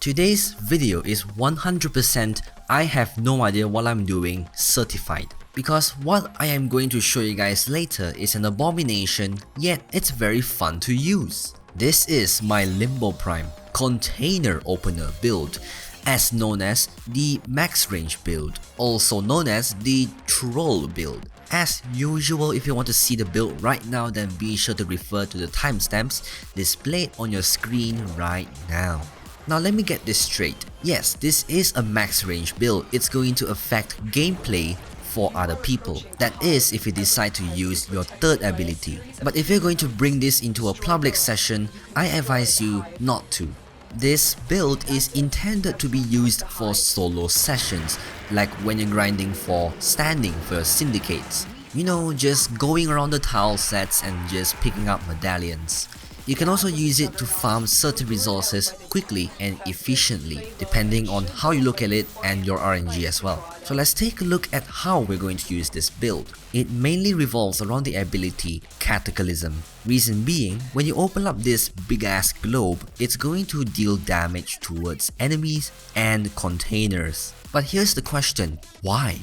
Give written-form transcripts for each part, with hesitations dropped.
Today's video is 100% I have no idea what I'm doing certified. Because what I am going to show you guys later is an abomination, yet it's very fun to use. This is my Limbo Prime container opener build, as known as the max range build, also known as the troll build. As usual, if you want to see the build right now, then be sure to refer to the timestamps displayed on your screen right now. Now let me get this straight. Yes, this is a max range build. It's going to affect gameplay for other people. That is if you decide to use your third ability. But if you're going to bring this into a public session, I advise you not to. This build is intended to be used for solo sessions, like when you're grinding for standing for your syndicates. You know, just going around the tile sets and just picking up medallions. You can also use it to farm certain resources quickly and efficiently, depending on how you look at it and your RNG as well. So let's take a look at how we're going to use this build. It mainly revolves around the ability Cataclysm. Reason being, when you open up this big ass globe, it's going to deal damage towards enemies and containers. But here's the question, why?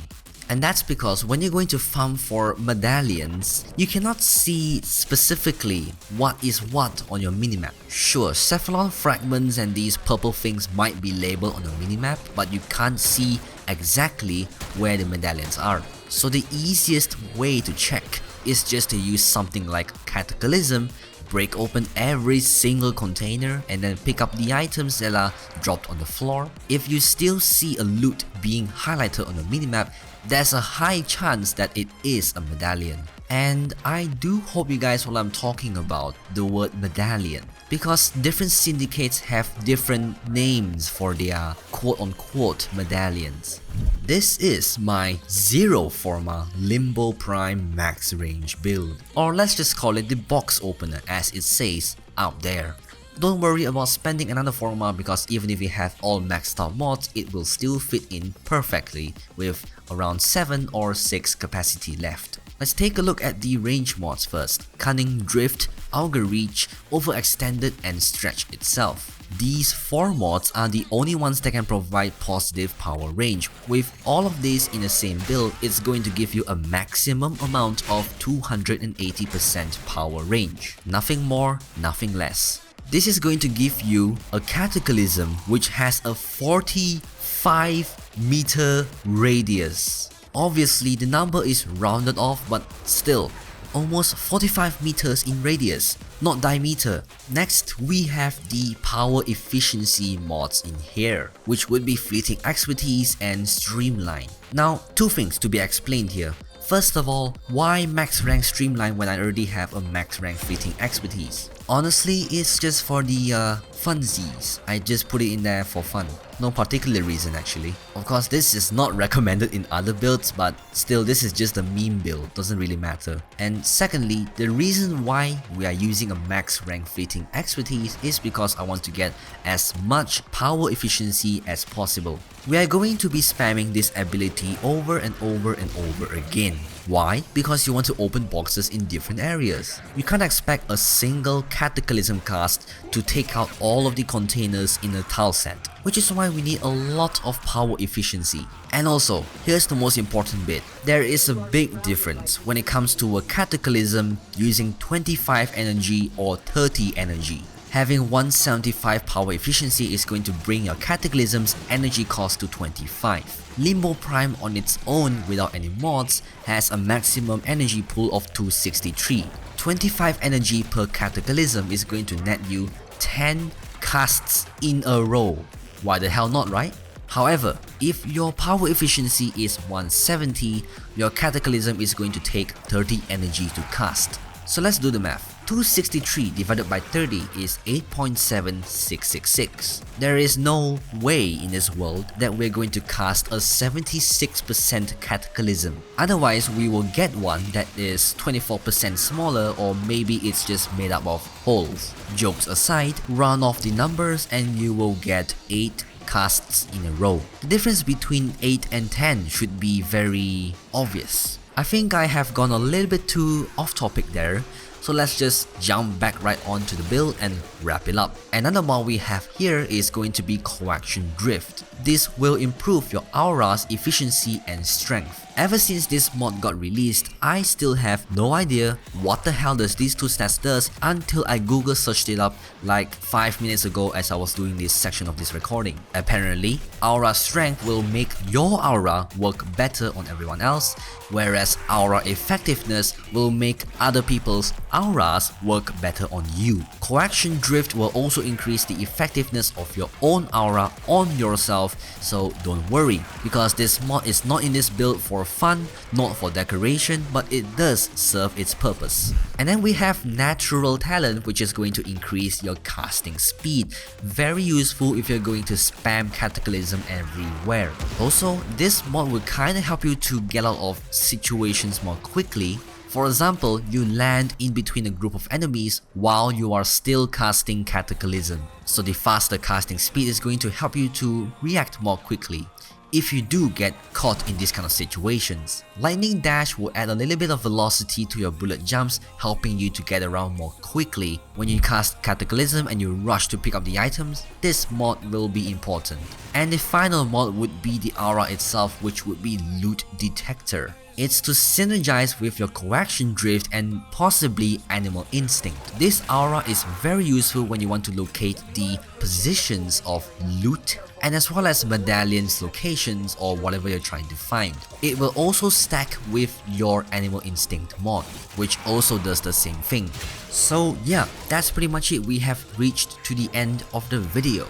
And that's because when you're going to farm for medallions, you cannot see specifically what is what on your minimap. Sure, cephalon fragments and these purple things might be labeled on your minimap, but you can't see exactly where the medallions are. So the easiest way to check is just to use something like Cataclysm, break open every single container and then pick up the items that are dropped on the floor. If you still see a loot being highlighted on the minimap, there's a high chance that it is a medallion. And I do hope you guys know what I'm talking about, the word medallion, because different syndicates have different names for their quote-unquote medallions. This is my zero Forma Limbo Prime max range build, or let's just call it the box opener as it says out there. Don't worry about spending another Forma, because even if you have all maxed out mods, it will still fit in perfectly with around 7 or 6 capacity left. Let's take a look at the range mods first. Cunning Drift, Auger Reach, Overextended and Stretch itself. These 4 mods are the only ones that can provide positive power range. With all of these in the same build, it's going to give you a maximum amount of 280% power range. Nothing more, nothing less. This is going to give you a Cataclysm which has a 45 meter radius. Obviously the number is rounded off, but still, almost 45 meters in radius, not diameter. Next, we have the power efficiency mods in here, which would be Fleeting Expertise and Streamline. Now, two things to be explained here. First of all, why max rank Streamline when I already have a max rank Fleeting Expertise? Honestly, it's just for the funsies. I just put it in there for fun. No particular reason actually. Of course, this is not recommended in other builds, but still, this is just a meme build, doesn't really matter. And secondly, the reason why we are using a max rank Fleeting Expertise is because I want to get as much power efficiency as possible. We are going to be spamming this ability over and over and over again. Why? Because you want to open boxes in different areas. You can't expect a single Cataclysm cast to take out all of the containers in a tile set, which is why we need a lot of power efficiency. And also, here's the most important bit. There is a big difference when it comes to a Cataclysm using 25 energy or 30 energy. Having 175 power efficiency is going to bring your Cataclysm's energy cost to 25. Limbo Prime on its own without any mods has a maximum energy pool of 263. 25 energy per Cataclysm is going to net you 10 casts in a row. Why the hell not, right? However, if your power efficiency is 170, your Cataclysm is going to take 30 energy to cast. So let's do the math. 263 divided by 30 is 8.7666. There is no way in this world that we're going to cast a 76% Cataclysm. Otherwise, we will get one that is 24% smaller, or maybe it's just made up of holes. Jokes aside, round off the numbers and you will get 8 casts in a row. The difference between 8 and 10 should be very obvious. I think I have gone a little bit too off topic there, So let's just jump back right onto the build and wrap it up. Another mod we have here is going to be Coaction Drift. This will improve your aura's efficiency and strength. Ever since this mod got released, I still have no idea what the hell does these two stats does until I Google searched it up like 5 minutes ago as I was doing this section of this recording. Apparently, aura strength will make your aura work better on everyone else, whereas aura effectiveness will make other people's auras work better on you. Coaction Drift will also increase the effectiveness of your own aura on yourself, so don't worry, because this mod is not in this build for fun, not for decoration, but it does serve its purpose. And then we have Natural Talent, which is going to increase your casting speed. Very useful if you're going to spam Cataclysm everywhere. Also, this mod will kinda help you to get out of situations more quickly. For example, you land in between a group of enemies while you are still casting Cataclysm. So the faster casting speed is going to help you to react more quickly if you do get caught in these kind of situations. Lightning Dash will add a little bit of velocity to your bullet jumps, helping you to get around more quickly. When you cast Cataclysm and you rush to pick up the items, this mod will be important. And the final mod would be the aura itself, which would be Loot Detector. It's to synergize with your Coaction Drift and possibly Animal Instinct. This aura is very useful when you want to locate the positions of loot and as well as medallions locations or whatever you're trying to find. It will also stack with your Animal Instinct mod, which also does the same thing. So yeah, that's pretty much it. We have reached to the end of the video.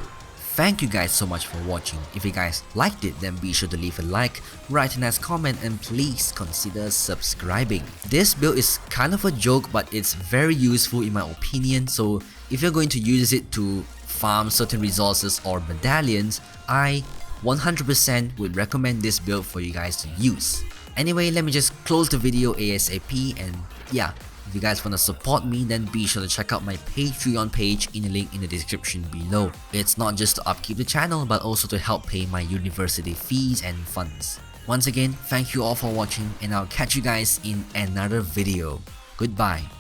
Thank you guys so much for watching. If you guys liked it, then be sure to leave a like, write a nice comment, and please consider subscribing. This build is kind of a joke, but it's very useful in my opinion, so if you're going to use it to farm certain resources or medallions, I 100% would recommend this build for you guys to use. Anyway, let me just close the video ASAP, and yeah, if you guys want to support me, then be sure to check out my Patreon page in the link in the description below. It's not just to upkeep the channel, but also to help pay my university fees and funds. Once again, thank you all for watching, and I'll catch you guys in another video. Goodbye.